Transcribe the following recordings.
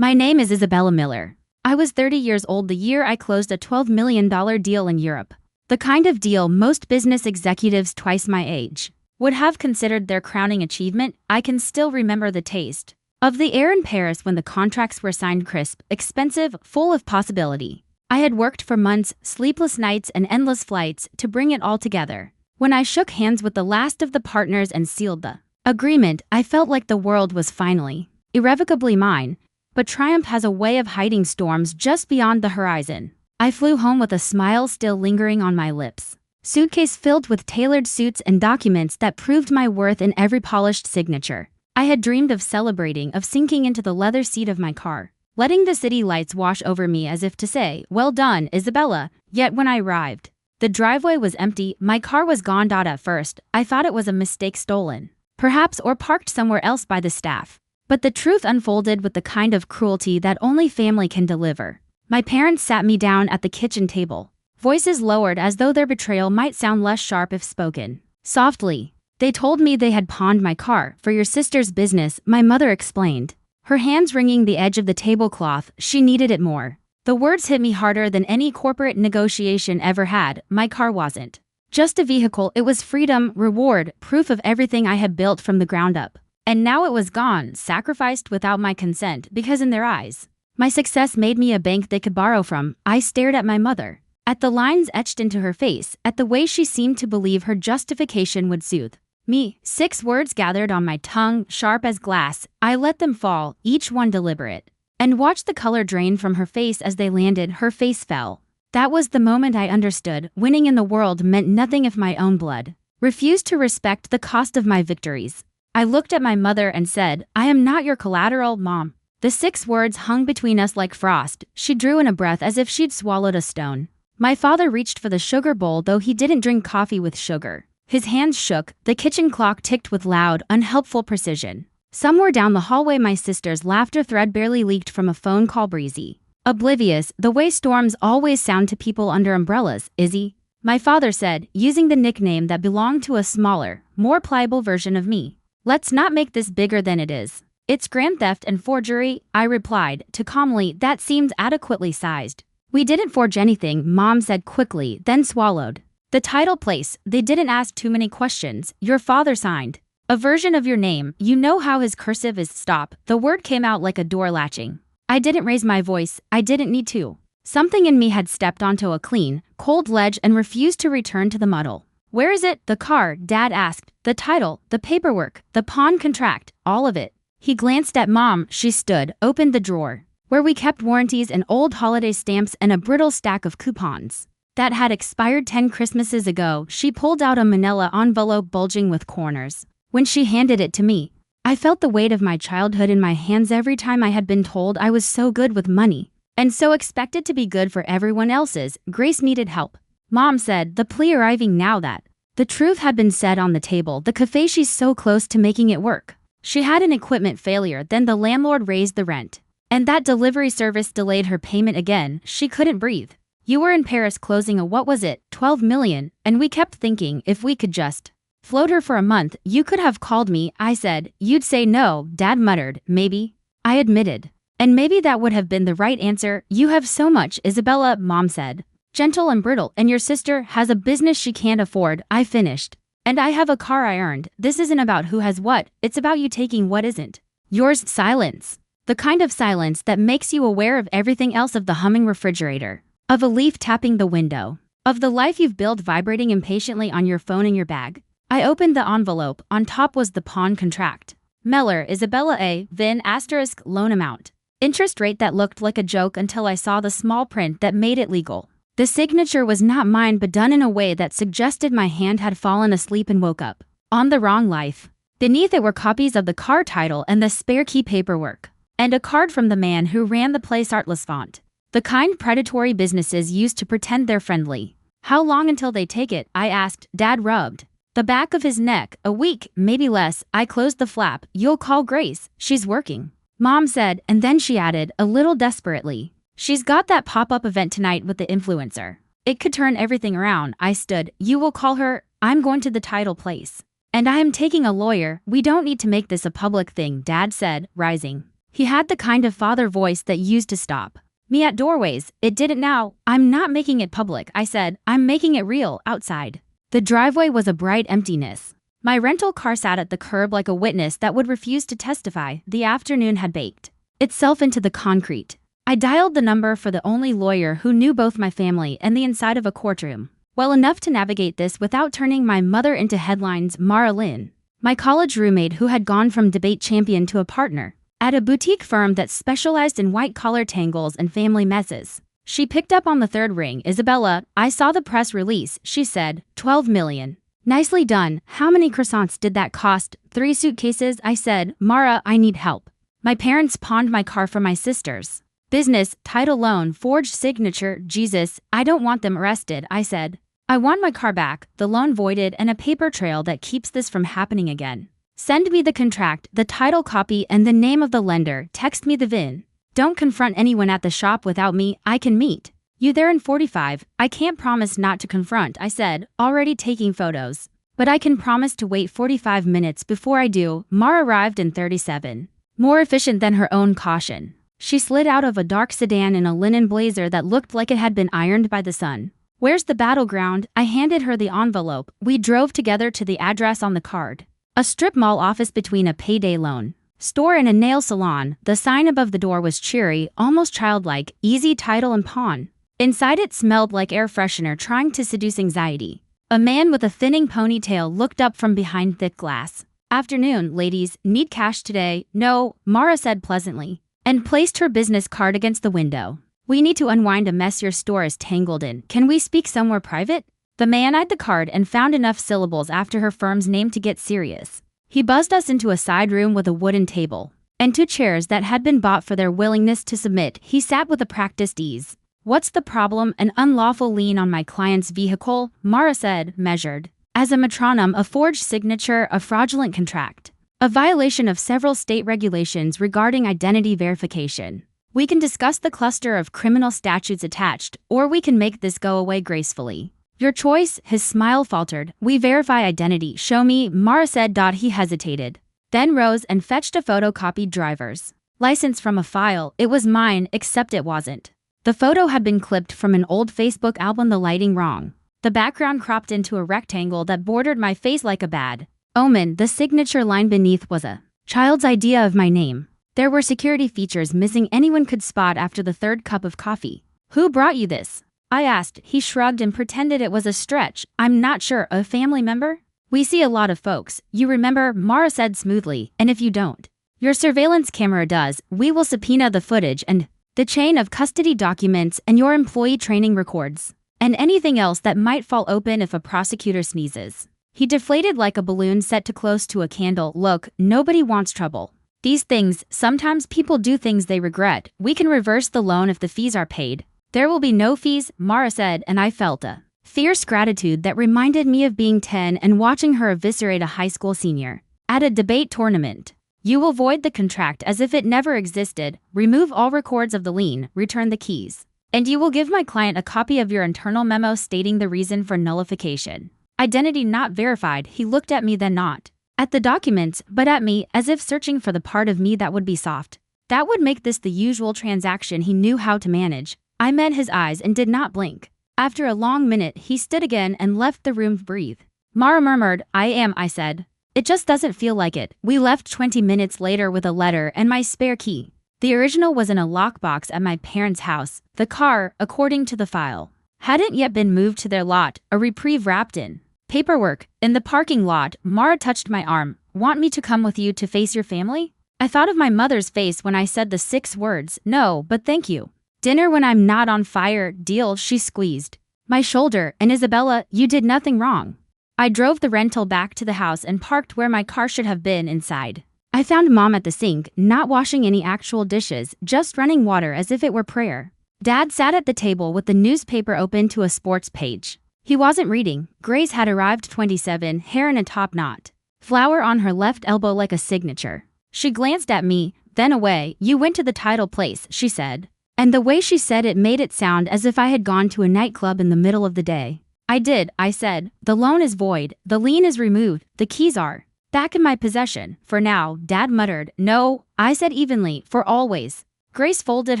My name is Isabella Miller. I was 30 years old the year I closed a $12 million deal in Europe. The kind of deal most business executives twice my age would have considered their crowning achievement. I can still remember the taste of the air in Paris when the contracts were signed, crisp, expensive, full of possibility. I had worked for months, sleepless nights and endless flights to bring it all together. When I shook hands with the last of the partners and sealed the agreement, I felt like the world was finally, irrevocably mine. But triumph has a way of hiding storms just beyond the horizon. I flew home with a smile still lingering on my lips. Suitcase filled with tailored suits and documents that proved my worth in every polished signature. I had dreamed of celebrating, of sinking into the leather seat of my car, letting the city lights wash over me as if to say, "Well done, Isabella." Yet when I arrived, the driveway was empty, my car was gone. At first, I thought it was a mistake, stolen, perhaps, or parked somewhere else by the staff. But the truth unfolded with the kind of cruelty that only family can deliver. My parents sat me down at the kitchen table, voices lowered as though their betrayal might sound less sharp if spoken softly. They told me they had pawned my car for your sister's business, my mother explained, her hands wringing the edge of the tablecloth. She needed it more. The words hit me harder than any corporate negotiation ever had. My car wasn't just a vehicle, it was freedom, reward, proof of everything I had built from the ground up. And now it was gone, sacrificed without my consent, because in their eyes, my success made me a bank they could borrow from. I stared at my mother, at the lines etched into her face, at the way she seemed to believe her justification would soothe me. 6 words gathered on my tongue, sharp as glass. I let them fall, each one deliberate, and watched the color drain from her face as they landed. Her face fell. That was the moment I understood. Winning in the world meant nothing if my own blood refused to respect the cost of my victories. I looked at my mother and said, "I am not your collateral, Mom." The 6 words hung between us like frost. She drew in a breath as if she'd swallowed a stone. My father reached for the sugar bowl, though he didn't drink coffee with sugar. His hands shook. The kitchen clock ticked with loud, unhelpful precision. Somewhere down the hallway, my sister's laughter thread barely leaked from a phone call, breezy, oblivious, the way storms always sound to people under umbrellas. "Izzy," my father said, using the nickname that belonged to a smaller, more pliable version of me. "Let's not make this bigger than it is. It's grand theft and forgery," I replied, too calmly that seemed adequately sized. "We didn't forge anything," Mom said quickly, then swallowed. "The title place, they didn't ask too many questions. Your father signed a version of your name. You know how his cursive is." Stop. The word came out like a door latching. I didn't raise my voice. I didn't need to. Something in me had stepped onto a clean, cold ledge and refused to return to the muddle. "Where is it?" "The car," Dad asked. "The title, the paperwork, the pawn contract, all of it." He glanced at Mom. She stood, opened the drawer, where we kept warranties and old holiday stamps and a brittle stack of coupons that had expired 10 Christmases ago. She pulled out a manila envelope bulging with corners. When she handed it to me, I felt the weight of my childhood in my hands. Every time I had been told I was so good with money, and so expected to be good for everyone else's, Grace needed help. Mom said, the plea arriving now that the truth had been said on the table. The café, she's so close to making it work. She had an equipment failure, then the landlord raised the rent, and that delivery service delayed her payment again. She couldn't breathe. "You were in Paris closing a, what was it, 12 million, and we kept thinking if we could just float her for a month. You could have called me," I said. "You'd say no," Dad muttered. "Maybe," I admitted. "And maybe that would have been the right answer. You have so much, Isabella," Mom said, gentle and brittle, "and your sister has a business she can't afford," I finished. "And I have a car I earned. This isn't about who has what, it's about you taking what isn't yours." Silence. The kind of silence that makes you aware of everything else, of the humming refrigerator, of a leaf tapping the window, of the life you've built vibrating impatiently on your phone in your bag. I opened the envelope. On top was the pawn contract. Miller, Isabella A. Vin ** loan amount. Interest rate. That looked like a joke until I saw the small print that made it legal. The signature was not mine, but done in a way that suggested my hand had fallen asleep and woke up on the wrong life. Beneath it were copies of the car title and the spare key paperwork, and a card from the man who ran the place. Artless font, the kind predatory businesses use to pretend they're friendly. "How long until they take it?" I asked. Dad rubbed the back of his neck. "A week, maybe less." I closed the flap. "You'll call Grace. She's working," Mom said, and then she added, a little desperately, "She's got that pop-up event tonight with the influencer. It could turn everything around." I stood. "You will call her?" "I'm going to the title place, and I am taking a lawyer. We don't need to make this a public thing," Dad said, rising. He had the kind of father voice that used to stop me at doorways. It didn't now. I'm not making it public, I said. I'm making it real, outside. The driveway was a bright emptiness. My rental car sat at the curb like a witness that would refuse to testify. The afternoon had baked itself into the concrete. I dialed the number for the only lawyer who knew both my family and the inside of a courtroom well enough to navigate this without turning my mother into headlines. Mara Lynn, my college roommate who had gone from debate champion to a partner at a boutique firm that specialized in white-collar tangles and family messes. She picked up on the third ring. Isabella, I saw the press release, she said. 12 million. Nicely done. How many croissants did that cost? 3 suitcases, I said. Mara, I need help. My parents pawned my car for my sisters. Business, title loan, forged signature. Jesus, I don't want them arrested, I said. I want my car back, the loan voided, and a paper trail that keeps this from happening again. Send me the contract, the title copy, and the name of the lender. Text me the VIN. Don't confront anyone at the shop without me. I can meet you there in 45. I can't promise not to confront, I said, already taking photos. But I can promise to wait 45 minutes before I do. Mara arrived in 37. More efficient than her own caution. She slid out of a dark sedan in a linen blazer that looked like it had been ironed by the sun. Where's the battleground? I handed her the envelope. We drove together to the address on the card. A strip mall office between a payday loan store and a nail salon. The sign above the door was cheery, almost childlike, easy title and pawn. Inside it smelled like air freshener trying to seduce anxiety. A man with a thinning ponytail looked up from behind thick glass. Afternoon, ladies, need cash today? No, Mara said pleasantly, and placed her business card against the window. We need to unwind a mess your store is tangled in. Can we speak somewhere private? The man eyed the card and found enough syllables after her firm's name to get serious. He buzzed us into a side room with a wooden table and 2 chairs that had been bought for their willingness to submit. He sat with a practiced ease. What's the problem? An unlawful lien on my client's vehicle, Mara said, measured as a metronome, a forged signature, a fraudulent contract, a violation of several state regulations regarding identity verification. We can discuss the cluster of criminal statutes attached, or we can make this go away gracefully. Your choice, his smile faltered. We verify identity. Show me, Mara said. He hesitated, then rose and fetched a photocopied driver's license from a file. It was mine, except it wasn't. The photo had been clipped from an old Facebook album, the lighting wrong. The background cropped into a rectangle that bordered my face like a bad omen. The signature line beneath was a child's idea of my name. There were security features missing anyone could spot after the 3rd cup of coffee. Who brought you this? I asked. He shrugged and pretended it was a stretch. I'm not sure. A family member? We see a lot of folks. You remember, Mara said smoothly, and if you don't, your surveillance camera does. We will subpoena the footage and the chain of custody documents and your employee training records, and anything else that might fall open if a prosecutor sneezes. He deflated like a balloon set too close to a candle. Look, nobody wants trouble. These things, sometimes people do things they regret. We can reverse the loan if the fees are paid. There will be no fees, Mara said, and I felt a fierce gratitude that reminded me of being 10 and watching her eviscerate a high school senior at a debate tournament. You will void the contract as if it never existed, remove all records of the lien, return the keys, and you will give my client a copy of your internal memo stating the reason for nullification. Identity not verified. He looked at me, then not at the documents, but at me, as if searching for the part of me that would be soft. That would make this the usual transaction he knew how to manage. I met his eyes and did not blink. After a long minute, he stood again and left the room to breathe. Mara murmured, I said. It just doesn't feel like it. We left 20 minutes later with a letter and my spare key. The original was in a lockbox at my parents' house. The car, according to the file, hadn't yet been moved to their lot, a reprieve wrapped in paperwork. In the parking lot, Mara touched my arm. Want me to come with you to face your family? I thought of my mother's face when I said the 6 words. No, but thank you. Dinner when I'm not on fire. Deal. She squeezed my shoulder. And Isabella, you did nothing wrong. I drove the rental back to the house and parked where my car should have been, inside. I found Mom at the sink, not washing any actual dishes, just running water as if it were prayer. Dad sat at the table with the newspaper open to a sports page. He wasn't reading. Grace had arrived, 27, hair in a top knot, flower on her left elbow like a signature. She glanced at me, then away. You went to the title place, she said. And the way she said it made it sound as if I had gone to a nightclub in the middle of the day. I did, I said. The loan is void. The lien is removed. The keys are Back in my possession, for now, Dad muttered. No, I said evenly, for always. Grace folded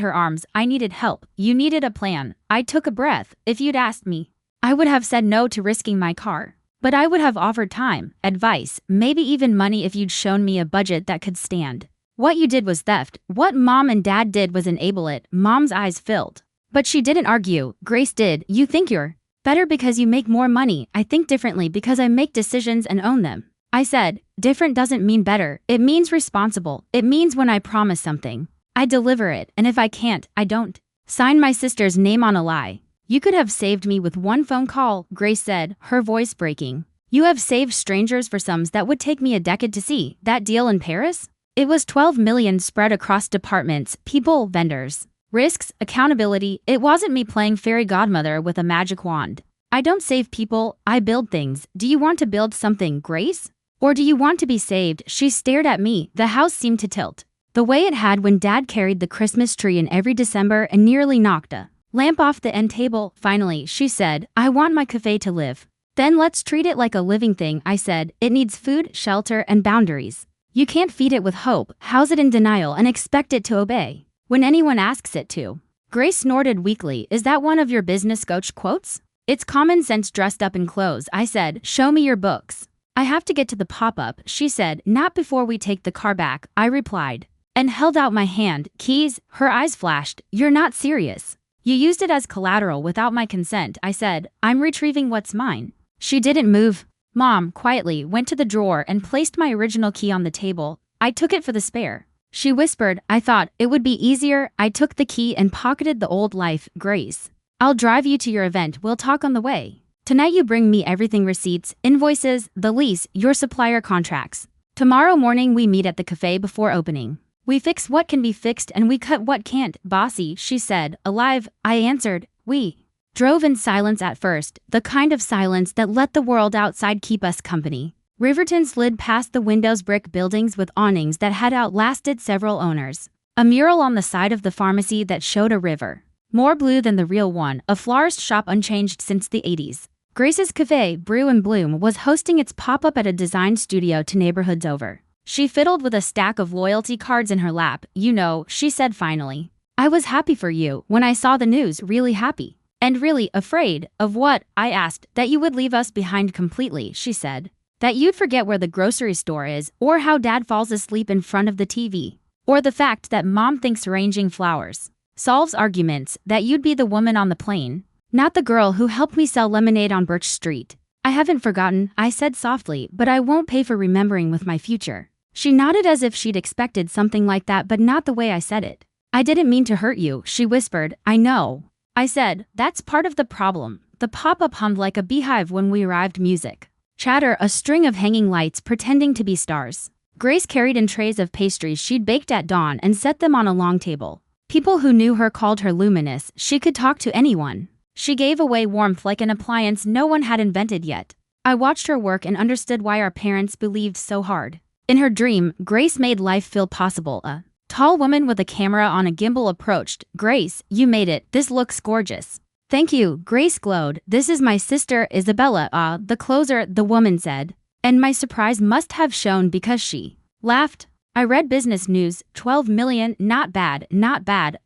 her arms. I needed help. You needed a plan. I took a breath. If you'd asked me, I would have said no to risking my car. But I would have offered time, advice, maybe even money if you'd shown me a budget that could stand. What you did was theft. What Mom and Dad did was enable it. Mom's eyes filled. But she didn't argue. Grace did. You think you're better because you make more money. I think differently because I make decisions and own them. I said, different doesn't mean better. It means responsible. It means when I promise something, I deliver it, and if I can't, I don't. Sign my sister's name on a lie. You could have saved me with one phone call, Grace said, her voice breaking. You have saved strangers for sums that would take me a decade to see. That deal in Paris? It was 12 million spread across departments, people, vendors. Risks, accountability. It wasn't me playing fairy godmother with a magic wand. I don't save people, I build things. Do you want to build something, Grace? Or do you want to be saved? She stared at me. The house seemed to tilt. The way it had when Dad carried the Christmas tree in every December and nearly knocked a lamp off the end table. Finally, she said, I want my café to live. Then let's treat it like a living thing, I said. It needs food, shelter, and boundaries. You can't feed it with hope, house it in denial, and expect it to obey when anyone asks it to. Grace snorted weakly. Is that one of your business coach quotes? It's common sense dressed up in clothes, I said. Show me your books. I have to get to the pop-up, she said. Not before we take the car back, I replied, and held out my hand. Keys? Her eyes flashed. You're not serious. You used it as collateral without my consent, I said. I'm retrieving what's mine. She didn't move. Mom, quietly, went to the drawer and placed my original key on the table. I took it for the spare. She whispered, I thought it would be easier. I took the key and pocketed the old life. Grace, I'll drive you to your event. We'll talk on the way. Tonight you bring me everything, receipts, invoices, the lease, your supplier contracts. Tomorrow morning we meet at the cafe before opening. We fix what can be fixed and we cut what can't. Bossy, she said. Alive, I answered. We drove in silence at first, the kind of silence that let the world outside keep us company. Riverton slid past the windows, brick buildings with awnings that had outlasted several owners. A mural on the side of the pharmacy that showed a river, more blue than the real one, a florist shop unchanged since the 80s. Grace's café, Brew Bloom, was hosting its pop-up at a design studio 2 neighborhoods over. She fiddled with a stack of loyalty cards in her lap. You know, she said finally. I was happy for you when I saw the news, really happy. And really afraid. Of what? I asked. That you would leave us behind completely, she said. That you'd forget where the grocery store is, or how Dad falls asleep in front of the TV. Or the fact that Mom thinks arranging flowers solves arguments, that you'd be the woman on the plane, not the girl who helped me sell lemonade on Birch Street. I haven't forgotten, I said softly, but I won't pay for remembering with my future. She nodded as if she'd expected something like that, but not the way I said it. I didn't mean to hurt you, she whispered. I know. I said, that's part of the problem. The pop-up hummed like a beehive when we arrived. Music, chatter, a string of hanging lights pretending to be stars. Grace carried in trays of pastries she'd baked at dawn and set them on a long table. People who knew her called her luminous. She could talk to anyone. She gave away warmth like an appliance no one had invented yet. I watched her work and understood why our parents believed so hard. In her dream, Grace made life feel possible. A tall woman with a camera on a gimbal approached. Grace, you made it. This looks gorgeous. Thank you, Grace glowed. This is my sister, Isabella, the closer, the woman said. And my surprise must have shown because she laughed. I read business news, 12 million, not bad,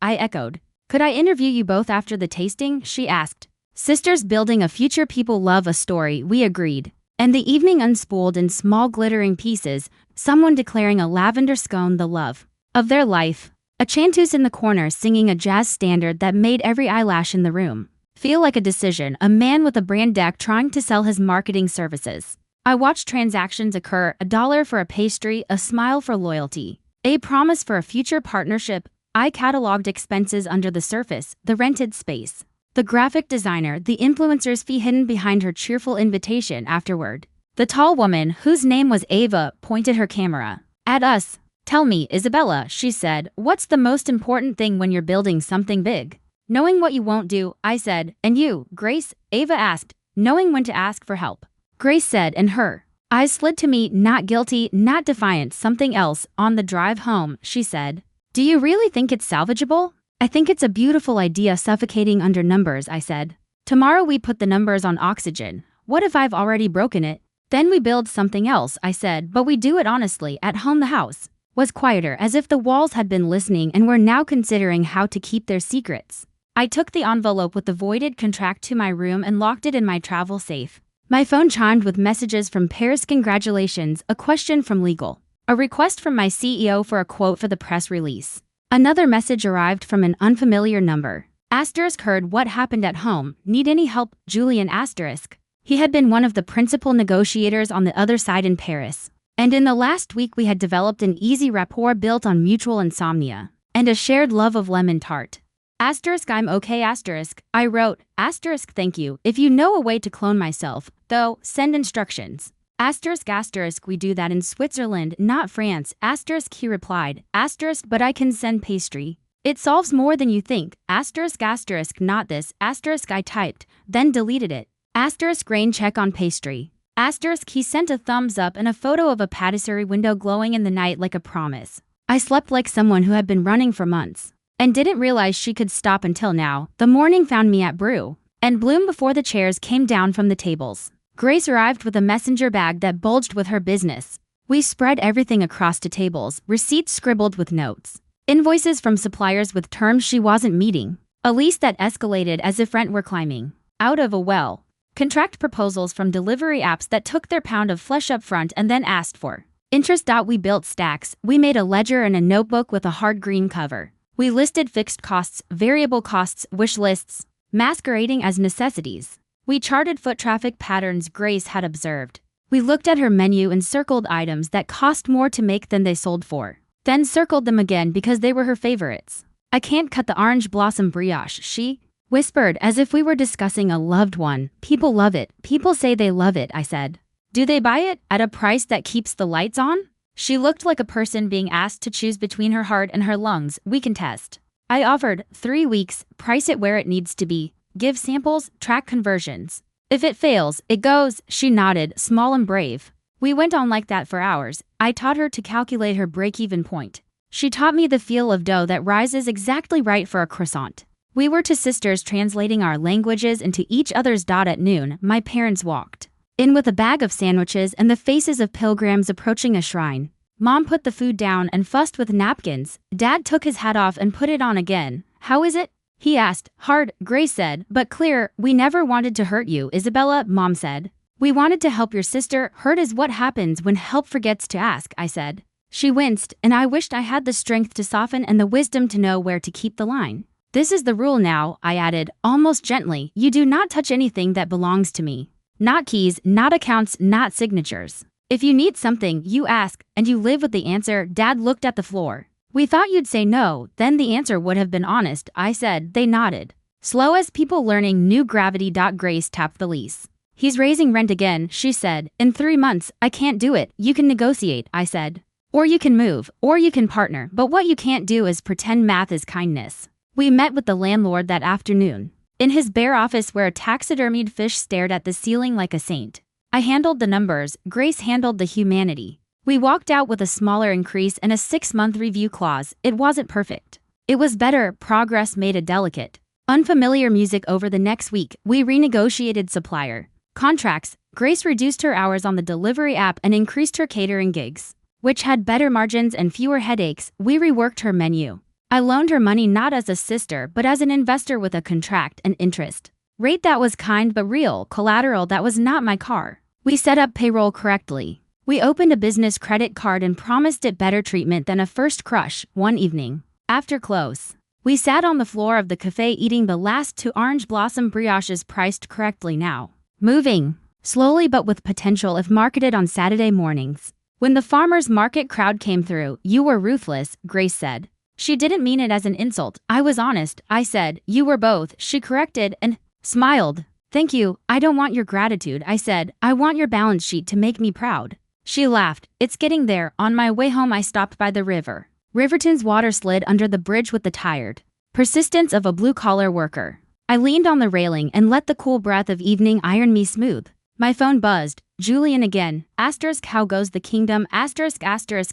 I echoed. Could I interview you both after the tasting? She asked. Sisters building a future, people love a story, we agreed. And the evening unspooled in small glittering pieces, someone declaring a lavender scone the love of their life. A chanteuse in the corner singing a jazz standard that made every eyelash in the room feel like a decision, a man with a brand deck trying to sell his marketing services. I watched transactions occur, $1 for a pastry, a smile for loyalty, a promise for a future partnership. I cataloged expenses under the surface, the rented space, the graphic designer, the influencer's fee hidden behind her cheerful invitation afterward. The tall woman, whose name was Ava, pointed her camera at us. Tell me, Isabella, she said, what's the most important thing when you're building something big? Knowing what you won't do, I said. And you, Grace? Ava asked. Knowing when to ask for help, Grace said, and her eyes slid to me, not guilty, not defiant, something else. On the drive home, she said. Do you really think it's salvageable? I think it's a beautiful idea, suffocating under numbers, I said. Tomorrow we put the numbers on oxygen. What if I've already broken it? Then we build something else, I said, but we do it honestly. At home the house was quieter, as if the walls had been listening and were now considering how to keep their secrets. I took the envelope with the voided contract to my room and locked it in my travel safe. My phone chimed with messages from Paris. Congratulations, a question from legal, a request from my CEO for a quote for the press release. Another message arrived from an unfamiliar number. Asterisk heard what happened at home, need any help, Julian asterisk. He had been one of the principal negotiators on the other side in Paris. And in the last week we had developed an easy rapport built on mutual insomnia and a shared love of lemon tart. Asterisk I'm okay asterisk. I wrote, asterisk thank you. If you know a way to clone myself, though, send instructions. Asterisk asterisk we do that in Switzerland, not France. Asterisk he replied, asterisk but I can send pastry. It solves more than you think. Asterisk asterisk not this. Asterisk I typed, then deleted it. Asterisk rain check on pastry. Asterisk he sent a thumbs up and a photo of a patisserie window glowing in the night like a promise. I slept like someone who had been running for months and didn't realize she could stop until now. The morning found me at Brew and Bloom before the chairs came down from the tables. Grace arrived with a messenger bag that bulged with her business. We spread everything across to tables, receipts scribbled with notes, invoices from suppliers with terms she wasn't meeting, a lease that escalated as if rent were climbing out of a well, contract proposals from delivery apps that took their pound of flesh up front and then asked for interest. We built stacks. We made a ledger and a notebook with a hard green cover. We listed fixed costs, variable costs, wish lists, masquerading as necessities. We charted foot traffic patterns Grace had observed. We looked at her menu and circled items that cost more to make than they sold for, then circled them again because they were her favorites. I can't cut the orange blossom brioche, she whispered as if we were discussing a loved one. People love it. People say they love it, I said. Do they buy it at a price that keeps the lights on? She looked like a person being asked to choose between her heart and her lungs. We can test. I offered 3 weeks, price it where it needs to be, give samples, track conversions. If it fails, it goes. She nodded, small and brave. We went on like that for hours. I taught her to calculate her break-even point. She taught me the feel of dough that rises exactly right for a croissant. We were two sisters translating our languages into each other's. At noon, my parents walked in with a bag of sandwiches and the faces of pilgrims approaching a shrine. Mom put the food down and fussed with napkins. Dad took his hat off and put it on again. How is it? He asked. Hard, Grace said, but clear. We never wanted to hurt you, Isabella, Mom said. We wanted to help your sister. Hurt is what happens when help forgets to ask, I said. She winced, and I wished I had the strength to soften and the wisdom to know where to keep the line. This is the rule now, I added, almost gently. You do not touch anything that belongs to me. Not keys, not accounts, not signatures. If you need something, you ask, and you live with the answer. Dad looked at the floor. We thought you'd say no, then the answer would have been honest, I said. They nodded. Slow as people learning new gravity. Grace tapped the lease. He's raising rent again, she said. In 3 months, I can't do it. You can negotiate, I said. Or you can move, or you can partner, but what you can't do is pretend math is kindness. We met with the landlord that afternoon. In his bare office where a taxidermied fish stared at the ceiling like a saint. I handled the numbers, Grace handled the humanity. We walked out with a smaller increase and a 6-month review clause. It wasn't perfect. It was better. Progress made it delicate. Unfamiliar music. Over the next week, we renegotiated supplier contracts. Grace reduced her hours on the delivery app and increased her catering gigs, which had better margins and fewer headaches. We reworked her menu. I loaned her money not as a sister but as an investor with a contract and interest rate that was kind but real, collateral that was not my car. We set up payroll correctly. We opened a business credit card and promised it better treatment than a first crush. One evening, after close, we sat on the floor of the café eating the last 2 orange blossom brioches priced correctly now. Moving, slowly but with potential if marketed on Saturday mornings. When the farmer's market crowd came through, you were ruthless, Grace said. She didn't mean it as an insult. I was honest, I said. You were both, she corrected and smiled. Thank you. I don't want your gratitude, I said. I want your balance sheet to make me proud. She laughed. It's getting there. On my way home I stopped by the river. Riverton's water slid under the bridge with the tired persistence of a blue-collar worker. I leaned on the railing and let the cool breath of evening iron me smooth. My phone buzzed. Julian again. Asterisk how goes the kingdom? Asterisk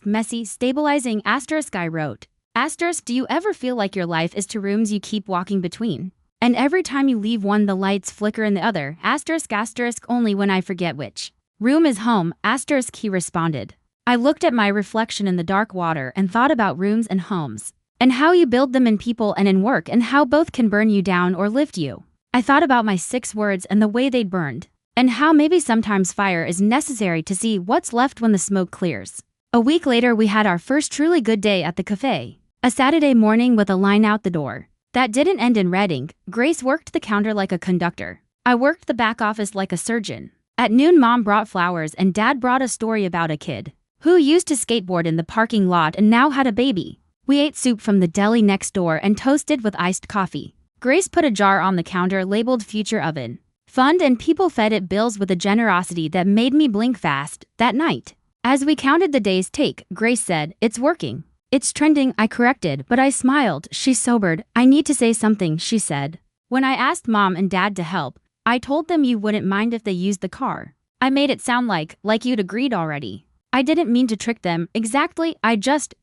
messy, stabilizing. Asterisk I wrote. Asterisk do you ever feel like your life is 2 rooms you keep walking between? And every time you leave one the lights flicker in the other. Asterisk only when I forget which. Room is home, asterisk, he responded. I looked at my reflection in the dark water and thought about rooms and homes, and how you build them in people and in work, and how both can burn you down or lift you. I thought about my 6 words and the way they'd burned, and how maybe sometimes fire is necessary to see what's left when the smoke clears. A week later, we had our first truly good day at the café. A Saturday morning with a line out the door. That didn't end in red ink. Grace worked the counter like a conductor. I worked the back office like a surgeon. At noon, Mom brought flowers and Dad brought a story about a kid who used to skateboard in the parking lot and now had a baby. We ate soup from the deli next door and toasted with iced coffee. Grace put a jar on the counter labeled Future Oven Fund, and people fed it bills with a generosity that made me blink fast. That night, as we counted the day's take, Grace said, "It's working. It's trending," I corrected, but I smiled. She sobered. "I need to say something," she said. "When I asked Mom and Dad to help, I told them you wouldn't mind if they used the car. I made it sound like you'd agreed already. I didn't mean to trick them. Exactly,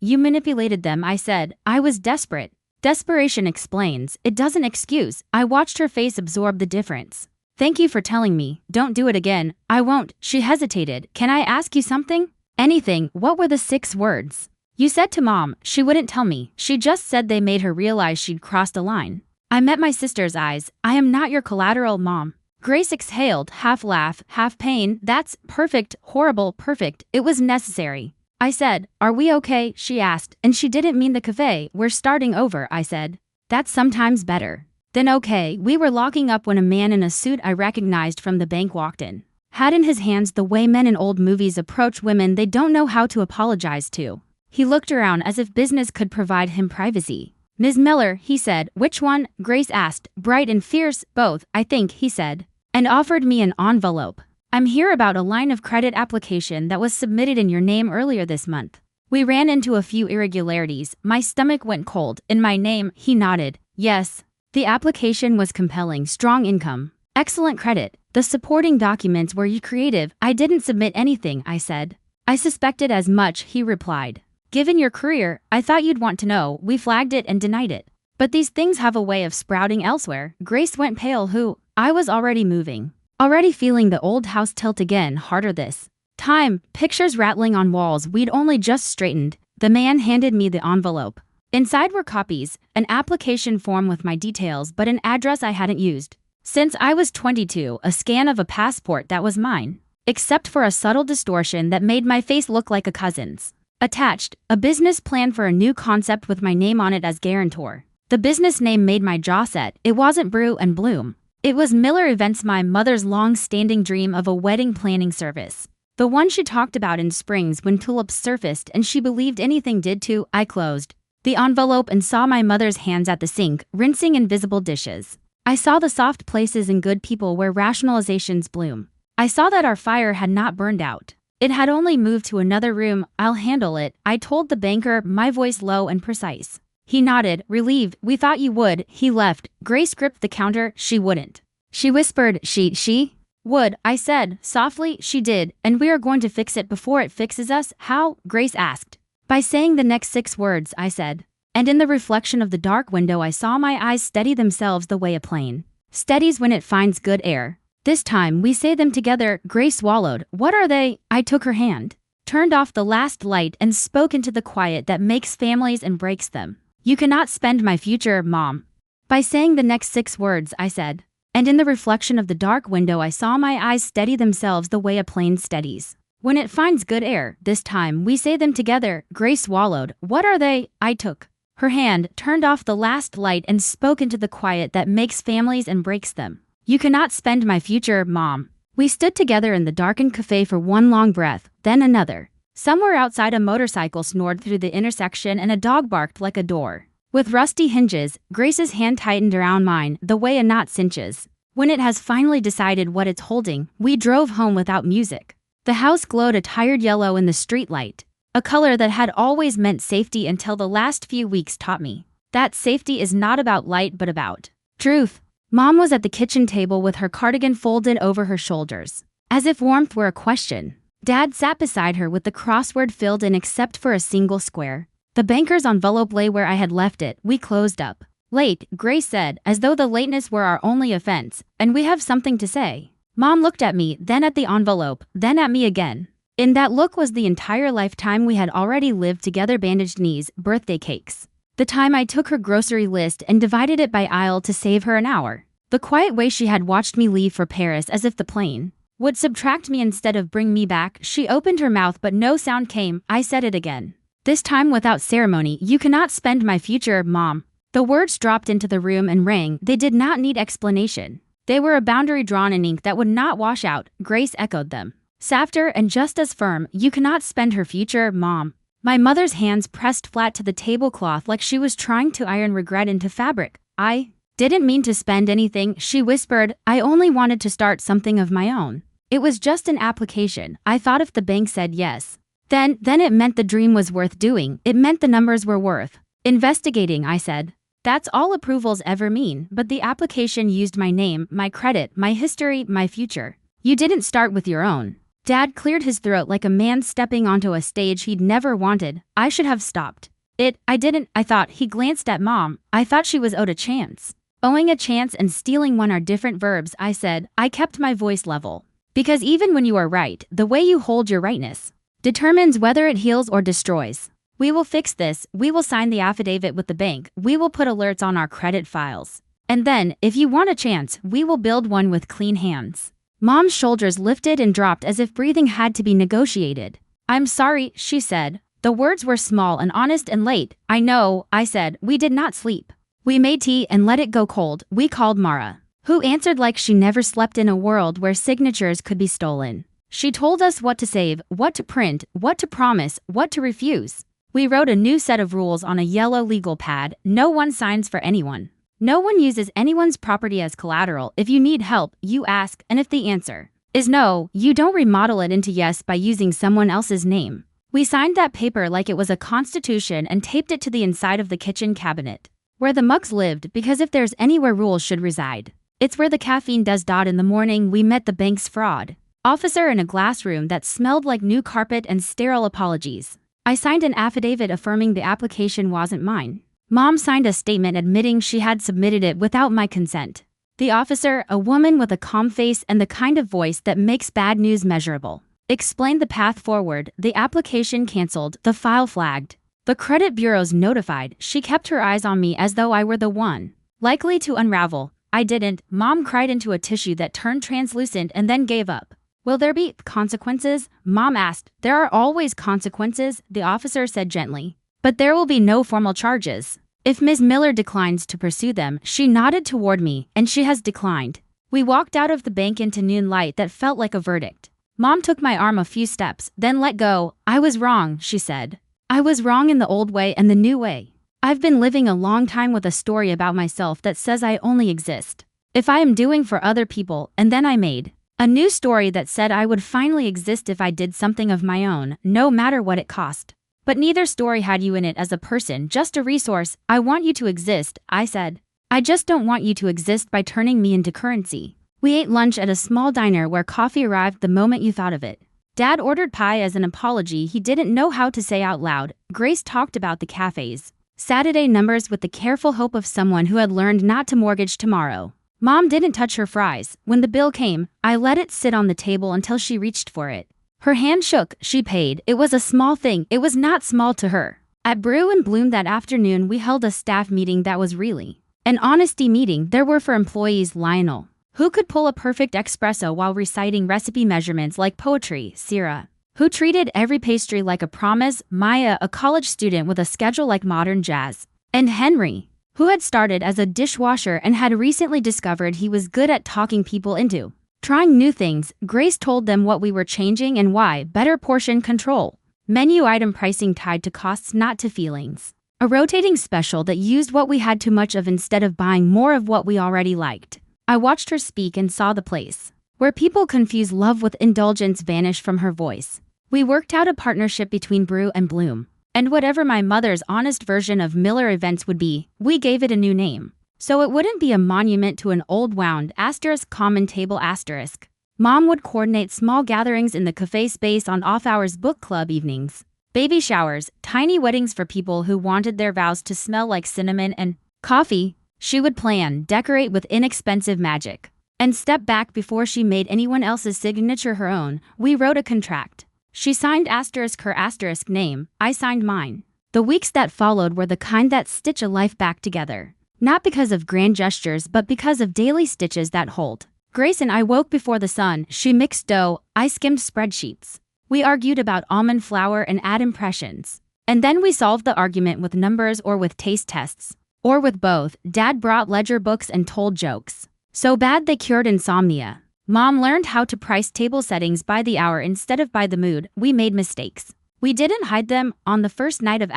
you manipulated them," I said. I was desperate. Desperation explains, it doesn't excuse. I watched her face absorb the difference. "Thank you for telling me. Don't do it again." "I won't." She hesitated. "Can I ask you something?" "Anything." "What were the 6 words you said to Mom?" "She wouldn't tell me. She just said they made her realize she'd crossed a line." I met my sister's eyes. "I am not your collateral, Mom." Grace exhaled, half laugh, half pain. "That's perfect, horrible, perfect. It was necessary." I said, "Are we okay?" she asked, and she didn't mean the cafe. "We're starting over," I said. "That's sometimes better." Then okay, we were locking up when a man in a suit I recognized from the bank walked in. Had in his hands the way men in old movies approach women they don't know how to apologize to. He looked around as if business could provide him privacy. "Ms. Miller," he said. "Which one?" Grace asked. "Bright and fierce." "Both, I think," he said, and offered me an envelope. "I'm here about a line of credit application that was submitted in your name earlier this month. We ran into a few irregularities." My stomach went cold. "In my name?" He nodded. "Yes." The application was compelling, strong income, excellent credit. The supporting documents were creative. "I didn't submit anything," I said. "I suspected as much," he replied. "Given your career, I thought you'd want to know." We flagged it and denied it. "But these things have a way of sprouting elsewhere." Grace went pale. "Who?" I was already moving. Already feeling the old house tilt again, harder this time. Pictures rattling on walls we'd only just straightened. The man handed me the envelope. Inside were copies, an application form with my details but an address I hadn't used since I was 22, a scan of a passport that was mine, except for a subtle distortion that made my face look like a cousin's. Attached, a business plan for a new concept with my name on it as guarantor. The business name made my jaw set. It wasn't Brew and Bloom. It was Miller Events, my mother's long-standing dream of a wedding planning service. The one she talked about in Springs when tulips surfaced and she believed anything did to. I closed the envelope and saw my mother's hands at the sink, rinsing invisible dishes. I saw the soft places in good people where rationalizations bloom. I saw that our fire had not burned out. It had only moved to another room. "I'll handle it," I told the banker, my voice low and precise. He nodded, relieved. "We thought you would." He left. Grace gripped the counter. "She wouldn't." She whispered. She would," I said, softly. "She did, and we are going to fix it before it fixes us." "How?" Grace asked. "By saying the next 6 words," I said. And in the reflection of the dark window I saw my eyes steady themselves the way a plane steadies when it finds good air. "This time we say them together." Grace swallowed. "What are they?" I took her hand, turned off the last light, and spoke into the quiet that makes families and breaks them. "You cannot spend my future, Mom." By saying the next 6 words, I said. And in the reflection of the dark window I saw my eyes steady themselves the way a plane steadies when it finds good air. "This time we say them together." Grace swallowed. "What are they?" I took her hand, turned off the last light, and spoke into the quiet that makes families and breaks them. "You cannot spend my future, Mom." We stood together in the darkened cafe for one long breath, then another. Somewhere outside a motorcycle snored through the intersection and a dog barked like a door with rusty hinges. Grace's hand tightened around mine, the way a knot cinches when it has finally decided what it's holding. We drove home without music. The house glowed a tired yellow in the streetlight, a color that had always meant safety until the last few weeks taught me that safety is not about light but about truth. Mom was at the kitchen table with her cardigan folded over her shoulders, as if warmth were a question. Dad sat beside her with the crossword filled in except for a single square. The banker's envelope lay where I had left it. "We closed up late," Grace said, as though the lateness were our only offense. "And we have something to say." Mom looked at me, then at the envelope, then at me again. In that look was the entire lifetime we had already lived together: bandaged knees, birthday cakes. The time I took her grocery list and divided it by aisle to save her an hour. The quiet way she had watched me leave for Paris as if the plane would subtract me instead of bring me back. She opened her mouth but no sound came. I said it again. This time without ceremony. You cannot spend my future, Mom. The words dropped into the room and rang. They did not need explanation. They were a boundary drawn in ink that would not wash out. Grace echoed them, softer and just as firm. You cannot spend her future, Mom. My mother's hands pressed flat to the tablecloth like she was trying to iron regret into fabric. I didn't mean to spend anything, she whispered. I only wanted to start something of my own. It was just an application. I thought if the bank said yes, then it meant the dream was worth doing. It meant the numbers were worth investigating, I said. That's all approvals ever mean, but the application used my name, my credit, my history, my future. You didn't start with your own. Dad cleared his throat like a man stepping onto a stage he'd never wanted. I should have stopped. I didn't, I thought. He glanced at Mom. I thought she was owed a chance. Owing a chance and stealing one are different verbs, I said. I kept my voice level. Because even when you are right, the way you hold your rightness determines whether it heals or destroys. We will fix this. We will sign the affidavit with the bank. We will put alerts on our credit files. And then, if you want a chance, we will build one with clean hands. Mom's shoulders lifted and dropped as if breathing had to be negotiated. I'm sorry, she said. The words were small and honest and late. I know, I said. We did not sleep. We made tea and let it go cold. We called Mara, who answered like she never slept in a world where signatures could be stolen. She told us what to save, what to print, what to promise, what to refuse. We wrote a new set of rules on a yellow legal pad. No one signs for anyone. No one uses anyone's property as collateral. If you need help, you ask, and if the answer is no, you don't remodel it into yes by using someone else's name. We signed that paper like it was a constitution and taped it to the inside of the kitchen cabinet, where the mugs lived, because if there's anywhere rules should reside, it's where the caffeine does. In the morning, we met the bank's fraud officer in a glass room that smelled like new carpet and sterile apologies. I signed an affidavit affirming the application wasn't mine. Mom signed a statement admitting she had submitted it without my consent. The officer, a woman with a calm face and the kind of voice that makes bad news measurable, explained the path forward. The application canceled, the file flagged, the credit bureaus notified. She kept her eyes on me as though I were the one likely to unravel. I didn't. Mom cried into a tissue that turned translucent and then gave up. Will there be consequences? Mom asked. There are always consequences, the officer said gently. But there will be no formal charges. If Ms. Miller declines to pursue them, she nodded toward me, and she has declined. We walked out of the bank into noon light that felt like a verdict. Mom took my arm a few steps, then let go. I was wrong, she said. I was wrong in the old way and the new way. I've been living a long time with a story about myself that says I only exist if I am doing for other people, and then I made a new story that said I would finally exist if I did something of my own, no matter what it cost. But neither story had you in it as a person, just a resource. I want you to exist, I said. I just don't want you to exist by turning me into currency. We ate lunch at a small diner where coffee arrived the moment you thought of it. Dad ordered pie as an apology he didn't know how to say out loud. Grace talked about the cafe's Saturday numbers with the careful hope of someone who had learned not to mortgage tomorrow. Mom didn't touch her fries. When the bill came, I let it sit on the table until she reached for it. Her hand shook. She paid. It was a small thing. It was not small to her. At Brew Bloom that afternoon, we held a staff meeting that was really an honesty meeting. There were for employees Lionel, who could pull a perfect espresso while reciting recipe measurements like poetry, Sierra, who treated every pastry like a promise, Maya, a college student with a schedule like modern jazz, and Henry, who had started as a dishwasher and had recently discovered he was good at talking people into trying new things. Grace told them what we were changing and why. Better portion control. Menu item pricing tied to costs, not to feelings. A rotating special that used what we had too much of instead of buying more of what we already liked. I watched her speak and saw the place where people confuse love with indulgence vanish from her voice. We worked out a partnership between Brew and Bloom. And whatever my mother's honest version of Miller events would be, we gave it a new name. So it wouldn't be a monument to an old wound * common table *. Mom would coordinate small gatherings in the cafe space on off-hours, book club evenings, baby showers, tiny weddings for people who wanted their vows to smell like cinnamon and coffee. She would plan, decorate with inexpensive magic. and stepped back before she made anyone else's signature her own. We wrote a contract. She signed her name, I signed mine. The weeks that followed were the kind that stitch a life back together. Not because of grand gestures but because of daily stitches that hold. Grace and I woke before the sun. She mixed dough, I skimmed spreadsheets. We argued about almond flour and ad impressions. And then we solved the argument with numbers or with taste tests. Or with both. Dad brought ledger books and told jokes so bad they cured insomnia. Mom learned how to price table settings by the hour instead of by the mood. We made mistakes. We didn't hide them. On the first night of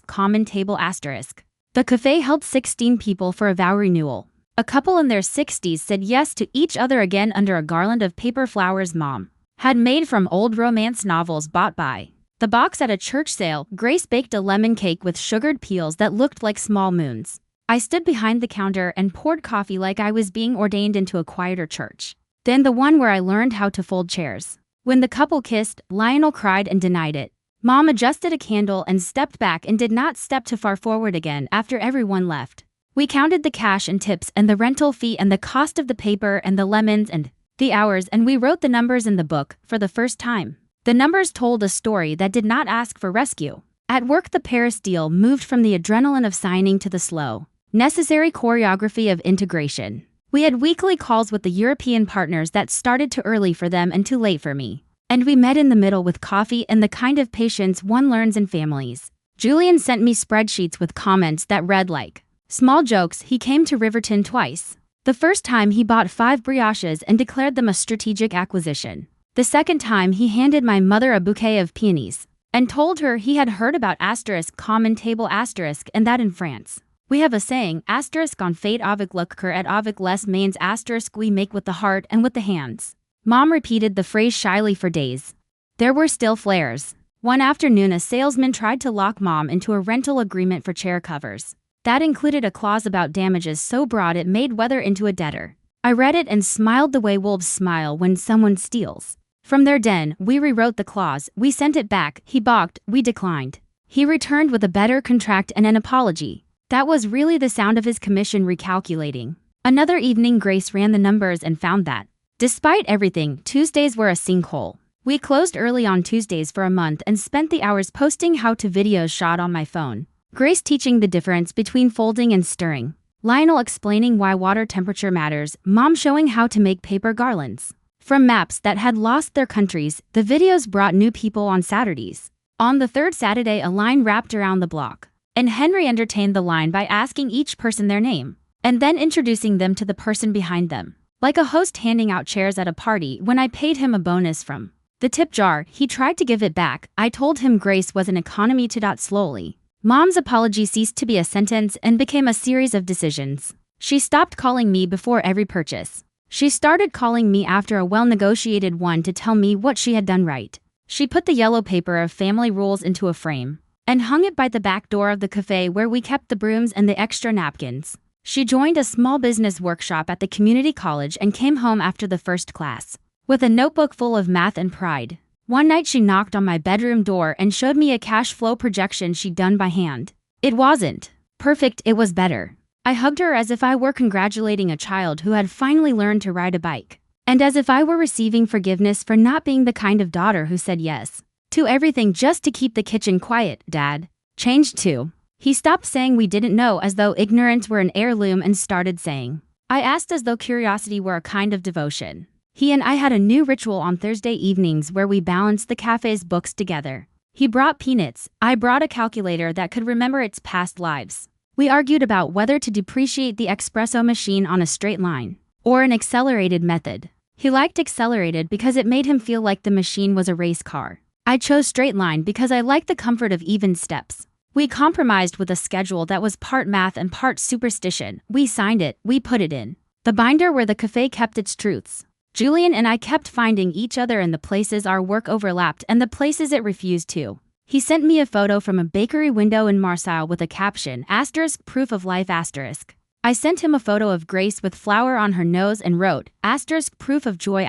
common table the café held 16 people for a vow renewal. A couple in their 60s said yes to each other again under a garland of paper flowers Mom had made from old romance novels bought by the box at a church sale. Grace baked a lemon cake with sugared peels that looked like small moons. I stood behind the counter and poured coffee like I was being ordained into a quieter church. Then the one where I learned how to fold chairs. When the couple kissed, Lionel cried and denied it. Mom adjusted a candle and stepped back and did not step too far forward again after everyone left. We counted the cash and tips and the rental fee and the cost of the paper and the lemons and the hours, and we wrote the numbers in the book for the first time. The numbers told a story that did not ask for rescue. At work, the Paris deal moved from the adrenaline of signing to the slow, necessary choreography of integration. We had weekly calls with the European partners that started too early for them and too late for me. And we met in the middle with coffee and the kind of patience one learns in families. Julian sent me spreadsheets with comments that read like small jokes. He came to Riverton twice. The first time he bought 5 brioches and declared them a strategic acquisition. The second time he handed my mother a bouquet of peonies and told her he had heard about common table and that in France we have a saying, on fait avec le cœur et avec les mains we make with the heart and with the hands. Mom repeated the phrase shyly for days. There were still flares. One afternoon a salesman tried to lock Mom into a rental agreement for chair covers. That included a clause about damages so broad it made weather into a debtor. I read it and smiled the way wolves smile when someone steals. From their den, we rewrote the clause, we sent it back, he balked, we declined. He returned with a better contract and an apology. That was really the sound of his commission recalculating. Another evening Grace ran the numbers and found that, despite everything, Tuesdays were a sinkhole. We closed early on Tuesdays for a month and spent the hours posting how-to videos shot on my phone. Grace teaching the difference between folding and stirring. Lionel explaining why water temperature matters. Mom showing how to make paper garlands. From maps that had lost their countries, the videos brought new people on Saturdays. On the third Saturday, a line wrapped around the block. And Henry entertained the line by asking each person their name, and then introducing them to the person behind them. Like a host handing out chairs at a party. When I paid him a bonus from the tip jar, he tried to give it back. I told him Grace was an economy to slowly. Mom's apology ceased to be a sentence and became a series of decisions. She stopped calling me before every purchase. She started calling me after a well-negotiated one to tell me what she had done right. She put the yellow paper of family rules into a frame and hung it by the back door of the cafe where we kept the brooms and the extra napkins. She joined a small business workshop at the community college and came home after the first class with a notebook full of math and pride. One night she knocked on my bedroom door and showed me a cash flow projection she'd done by hand. It wasn't perfect, it was better. I hugged her as if I were congratulating a child who had finally learned to ride a bike, and as if I were receiving forgiveness for not being the kind of daughter who said yes to everything just to keep the kitchen quiet. Dad changed too. He stopped saying we didn't know as though ignorance were an heirloom and started saying, I asked as though curiosity were a kind of devotion. He and I had a new ritual on Thursday evenings where we balanced the cafe's books together. He brought peanuts, I brought a calculator that could remember its past lives. We argued about whether to depreciate the espresso machine on a straight line or an accelerated method. He liked accelerated because it made him feel like the machine was a race car. I chose straight line because I liked the comfort of even steps. We compromised with a schedule that was part math and part superstition. We signed it, we put it in the binder where the cafe kept its truths. Julian and I kept finding each other in the places our work overlapped and the places it refused to. He sent me a photo from a bakery window in Marseille with a caption, proof of life. I sent him a photo of Grace with flour on her nose and wrote, proof of joy.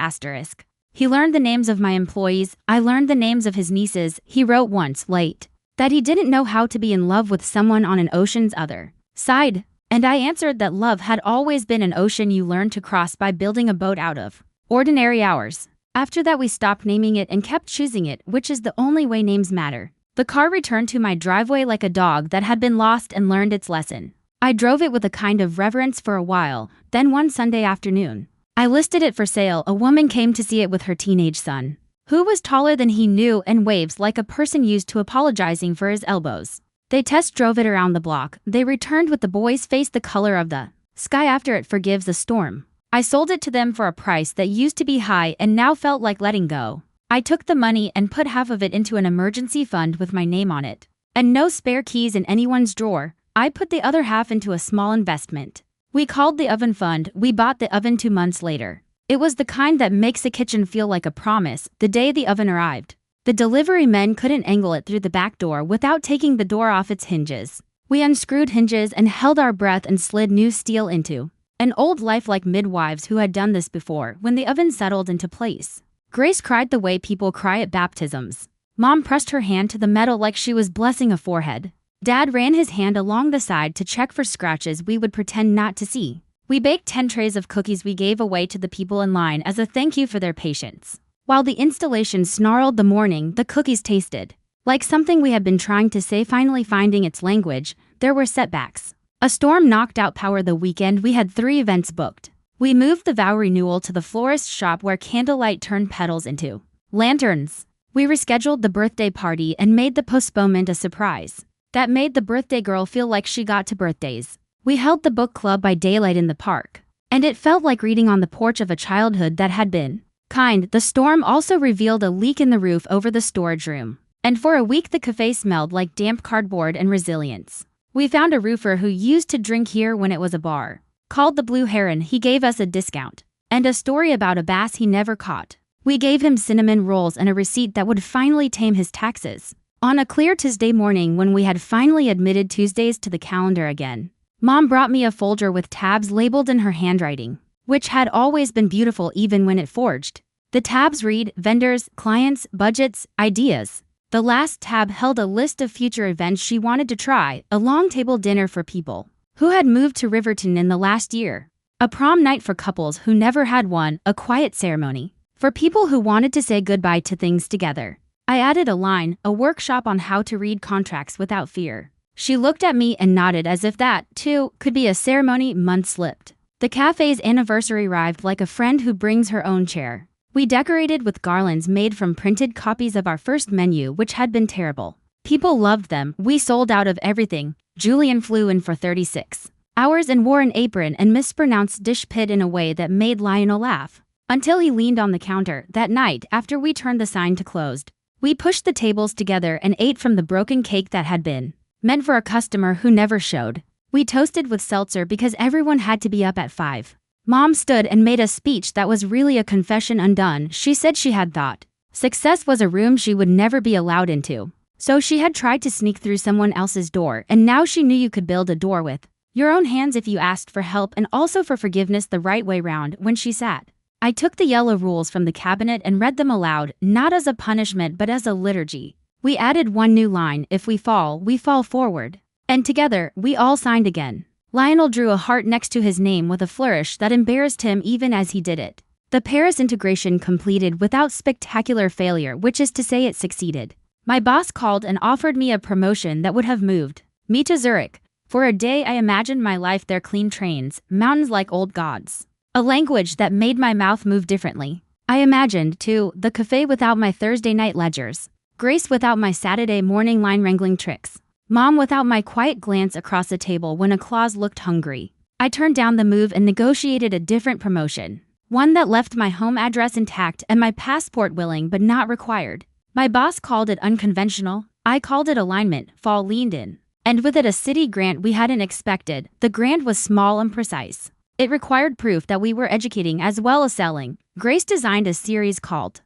He learned the names of my employees, I learned the names of his nieces. He wrote once, late, that he didn't know how to be in love with someone on an ocean's other side. And I answered that love had always been an ocean you learn to cross by building a boat out of ordinary hours. After that we stopped naming it and kept choosing it, which is the only way names matter. The car returned to my driveway like a dog that had been lost and learned its lesson. I drove it with a kind of reverence for a while, then one Sunday afternoon, I listed it for sale. A woman came to see it with her teenage son, who was taller than he knew and waves like a person used to apologizing for his elbows. They test drove it around the block. They returned with the boy's face the color of the sky after it forgives a storm. I sold it to them for a price that used to be high and now felt like letting go. I took the money and put half of it into an emergency fund with my name on it. And no spare keys in anyone's drawer. I put the other half into a small investment we called the oven fund. We bought the oven 2 months later. It was the kind that makes a kitchen feel like a promise the day the oven arrived. The delivery men couldn't angle it through the back door without taking the door off its hinges. We unscrewed hinges and held our breath and slid new steel into an old life like midwives who had done this before. When the oven settled into place, Grace cried the way people cry at baptisms. Mom pressed her hand to the metal like she was blessing a forehead. Dad ran his hand along the side to check for scratches we would pretend not to see. We baked 10 trays of cookies we gave away to the people in line as a thank you for their patience. While the installation snarled the morning, the cookies tasted like something we had been trying to say finally finding its language. There were setbacks. A storm knocked out power the weekend. We had 3 events booked. We moved the vow renewal to the florist shop where candlelight turned petals into lanterns. We rescheduled the birthday party and made the postponement a surprise. That made the birthday girl feel like she got 2 birthdays. We held the book club by daylight in the park, and it felt like reading on the porch of a childhood that had been kind. The storm also revealed a leak in the roof over the storage room, and for a week the cafe smelled like damp cardboard and resilience. We found a roofer who used to drink here when it was a bar. Called the Blue Heron. He gave us a discount and a story about a bass he never caught. We gave him cinnamon rolls and a receipt that would finally tame his taxes. On a clear Tuesday morning when we had finally admitted Tuesdays to the calendar again, Mom brought me a folder with tabs labeled in her handwriting, which had always been beautiful even when it forged. The tabs read vendors, clients, budgets, ideas. The last tab held a list of future events she wanted to try, a long table dinner for people who had moved to Riverton in the last year, a prom night for couples who never had one, a quiet ceremony for people who wanted to say goodbye to things together. I added a line, a workshop on how to read contracts without fear. She looked at me and nodded as if that, too, could be a ceremony. Months slipped. The cafe's anniversary arrived like a friend who brings her own chair. We decorated with garlands made from printed copies of our first menu, which had been terrible. People loved them. We sold out of everything. Julian flew in for 36 hours and wore an apron and mispronounced dish pit in a way that made Lionel laugh, until he leaned on the counter. That night, after we turned the sign to closed, we pushed the tables together and ate from the broken cake that had been meant for a customer who never showed. We toasted with seltzer because everyone had to be up at 5. Mom stood and made a speech that was really a confession undone. She said she had thought success was a room she would never be allowed into. So she had tried to sneak through someone else's door, and now she knew you could build a door with your own hands if you asked for help and also for forgiveness the right way round. When she sat, I took the yellow rules from the cabinet and read them aloud, not as a punishment but as a liturgy. We added one new line, if we fall forward. And together, we all signed again. Lionel drew a heart next to his name with a flourish that embarrassed him even as he did it. The Paris integration completed without spectacular failure, which is to say it succeeded. My boss called and offered me a promotion that would have moved me to Zurich. For a day I imagined my life there, clean trains, mountains like old gods. A language that made my mouth move differently. I imagined, too, the cafe without my Thursday night ledgers. Grace without my Saturday morning line wrangling tricks. Mom without my quiet glance across the table when a clause looked hungry. I turned down the move and negotiated a different promotion. One that left my home address intact and my passport willing but not required. My boss called it unconventional. I called it alignment. Fall leaned in. And with it a city grant we hadn't expected. The grant was small and precise. It required proof that we were educating as well as selling. Grace designed a series called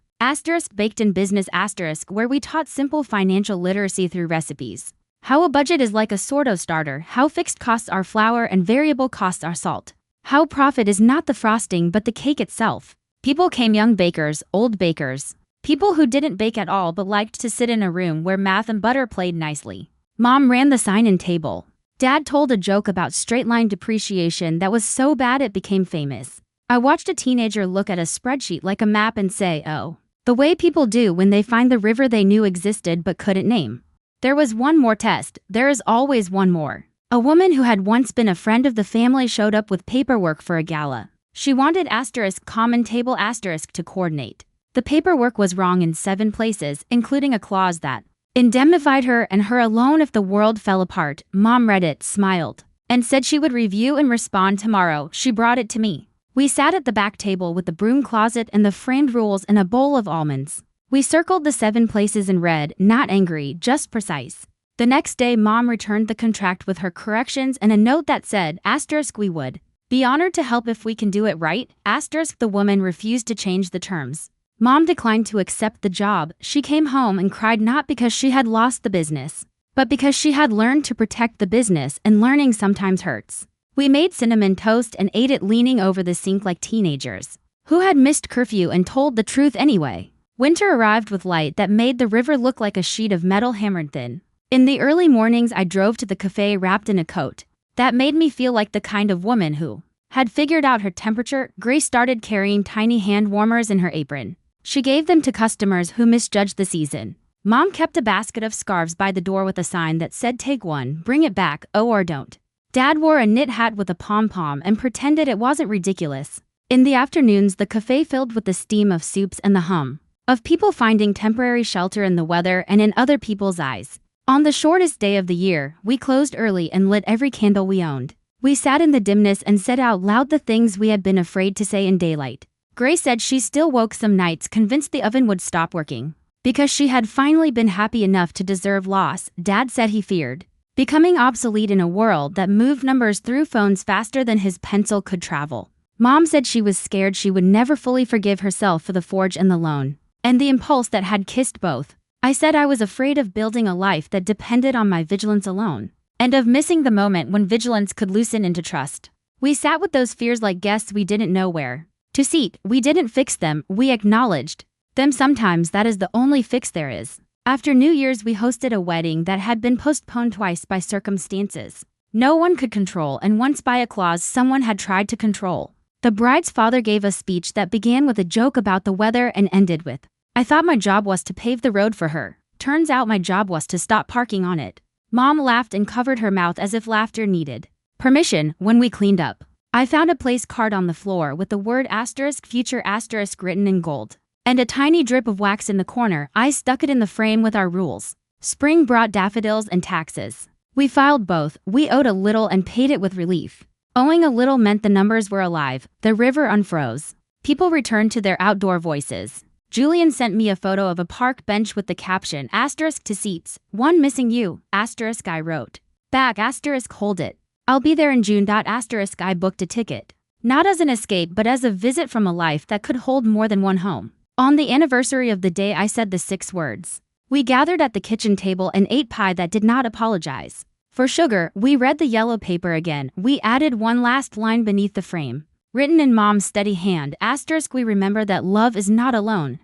Baked in Business *, where we taught simple financial literacy through recipes. How a budget is like a sourdough starter, how fixed costs are flour and variable costs are salt. How profit is not the frosting but the cake itself. People came, young bakers, old bakers, people who didn't bake at all but liked to sit in a room where math and butter played nicely. Mom ran the sign-in table. Dad told a joke about straight-line depreciation that was so bad it became famous. I watched a teenager look at a spreadsheet like a map and say, oh, the way people do when they find the river they knew existed but couldn't name. There was one more test. There is always one more. A woman who had once been a friend of the family showed up with paperwork for a gala. She wanted common table to coordinate. The paperwork was wrong in 7 places, including a clause that indemnified her and her alone if the world fell apart. Mom read it, smiled, and said she would review and respond tomorrow. She brought it to me. We sat at the back table with the broom closet and the framed rules and a bowl of almonds. We circled the 7 places and read, not angry, just precise. The next day, Mom returned the contract with her corrections and a note that said, we would be honored to help if we can do it right. The woman refused to change the terms. Mom declined to accept the job. She came home and cried not because she had lost the business, but because she had learned to protect the business, and learning sometimes hurts. We made cinnamon toast and ate it leaning over the sink like teenagers who had missed curfew and told the truth anyway. Winter arrived with light that made the river look like a sheet of metal hammered thin. In the early mornings, I drove to the café wrapped in a coat that made me feel like the kind of woman who had figured out her temperature. Grace started carrying tiny hand warmers in her apron. She gave them to customers who misjudged the season. Mom kept a basket of scarves by the door with a sign that said, take one, bring it back, or don't. Dad wore a knit hat with a pom-pom and pretended it wasn't ridiculous. In the afternoons, the café filled with the steam of soups and the hum of people finding temporary shelter in the weather and in other people's eyes. On the shortest day of the year, we closed early and lit every candle we owned. We sat in the dimness and said out loud the things we had been afraid to say in daylight. Grace said she still woke some nights convinced the oven would stop working because she had finally been happy enough to deserve loss. Dad said he feared becoming obsolete in a world that moved numbers through phones faster than his pencil could travel. Mom said she was scared she would never fully forgive herself for the forge and the loan, and the impulse that had kissed both. I said I was afraid of building a life that depended on my vigilance alone, and of missing the moment when vigilance could loosen into trust. We sat with those fears like guests we didn't know where to seat. We didn't fix them, we acknowledged them. Sometimes that is the only fix there is. After New Year's, we hosted a wedding that had been postponed twice by circumstances no one could control, and once by a clause someone had tried to control. The bride's father gave a speech that began with a joke about the weather and ended with, I thought my job was to pave the road for her. Turns out my job was to stop parking on it. Mom laughed and covered her mouth as if laughter needed permission. When we cleaned up, I found a place card on the floor with the word future written in gold, and a tiny drip of wax in the corner. I stuck it in the frame with our rules. Spring brought daffodils and taxes. We filed both. We owed a little and paid it with relief. Owing a little meant the numbers were alive. The river unfroze. People returned to their outdoor voices. Julian sent me a photo of a park bench with the caption, to seats, one missing you, I wrote back, hold it. I'll be there in June. I booked a ticket. Not as an escape but as a visit from a life that could hold more than one home. On the anniversary of the day I said the 6 words. We gathered at the kitchen table and ate pie that did not apologize for sugar. We read the yellow paper again. We added one last line beneath the frame, written in Mom's steady hand, we remember that love is not alone,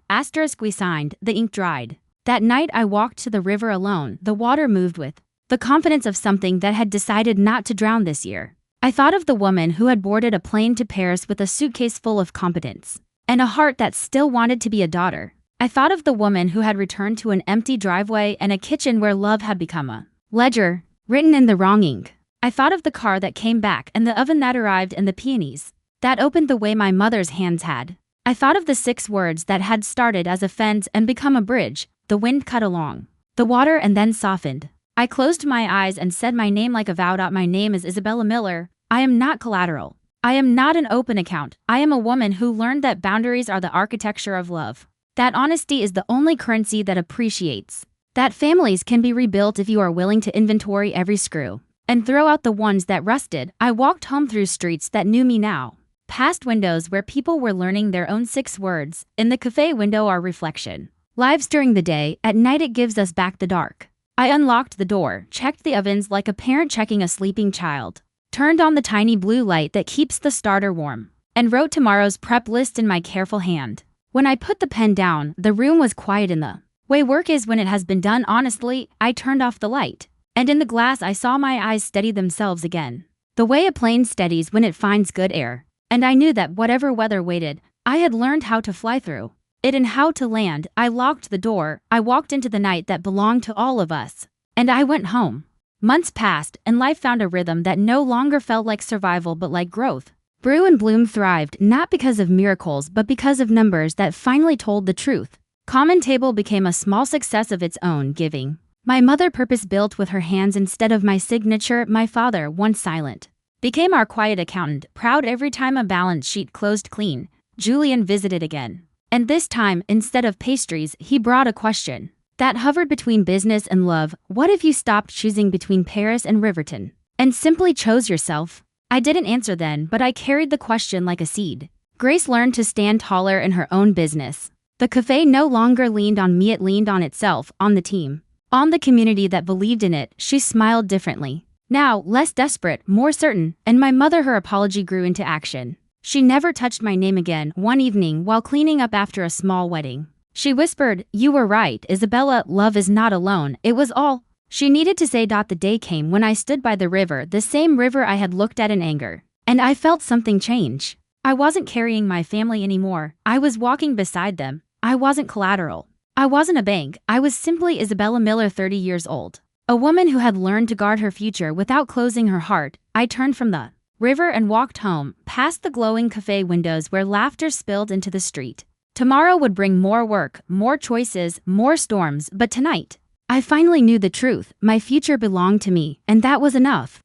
we signed. The ink dried. That night I walked to the river alone. The water moved with the confidence of something that had decided not to drown this year. I thought of the woman who had boarded a plane to Paris with a suitcase full of competence and a heart that still wanted to be a daughter. I thought of the woman who had returned to an empty driveway and a kitchen where love had become a ledger written in the wrong ink. I thought of the car that came back and the oven that arrived and the peonies that opened the way my mother's hands had. I thought of the 6 words that had started as a fence and become a bridge. The wind cut along the water and then softened. I closed my eyes and said my name like a vow. My name is Isabella Miller. I am not collateral. I am not an open account. I am a woman who learned that boundaries are the architecture of love. That honesty is the only currency that appreciates. That families can be rebuilt if you are willing to inventory every screw and throw out the ones that rusted. I walked home through streets that knew me now. Past windows where people were learning their own 6 words. In the cafe window, our reflection. Lives during the day, at night it gives us back the dark. I unlocked the door, checked the ovens like a parent checking a sleeping child, turned on the tiny blue light that keeps the starter warm, and wrote tomorrow's prep list in my careful hand. When I put the pen down, the room was quiet in the way work is when it has been done honestly. I turned off the light. And in the glass I saw my eyes steady themselves again. The way a plane steadies when it finds good air. And I knew that whatever weather waited, I had learned how to fly through it and how to land. I locked the door, I walked into the night that belonged to all of us. And I went home. Months passed, and life found a rhythm that no longer felt like survival but like growth. Brew and Bloom thrived not because of miracles but because of numbers that finally told the truth. Common Table became a small success of its own, giving my mother purpose built with her hands instead of my signature. My father, once silent, became our quiet accountant, proud every time a balance sheet closed clean. Julian visited again. And this time, instead of pastries, he brought a question that hovered between business and love. What if you stopped choosing between Paris and Riverton and simply chose yourself? I didn't answer then, but I carried the question like a seed. Grace learned to stand taller in her own business. The cafe no longer leaned on me, it leaned on itself, on the team, on the community that believed in it. She smiled differently. Now, less desperate, more certain, and my mother, her apology grew into action. She never touched my name again. One evening, while cleaning up after a small wedding, she whispered, "You were right, Isabella, love is not alone." It was all she needed to say. The day came when I stood by the river, the same river I had looked at in anger, and I felt something change. I wasn't carrying my family anymore. I was walking beside them. I wasn't collateral. I wasn't a bank. I was simply Isabella Miller, 30 years old. A woman who had learned to guard her future without closing her heart. I turned from the river and walked home, past the glowing cafe windows where laughter spilled into the street. Tomorrow would bring more work, more choices, more storms, but tonight, I finally knew the truth. My future belonged to me, and that was enough.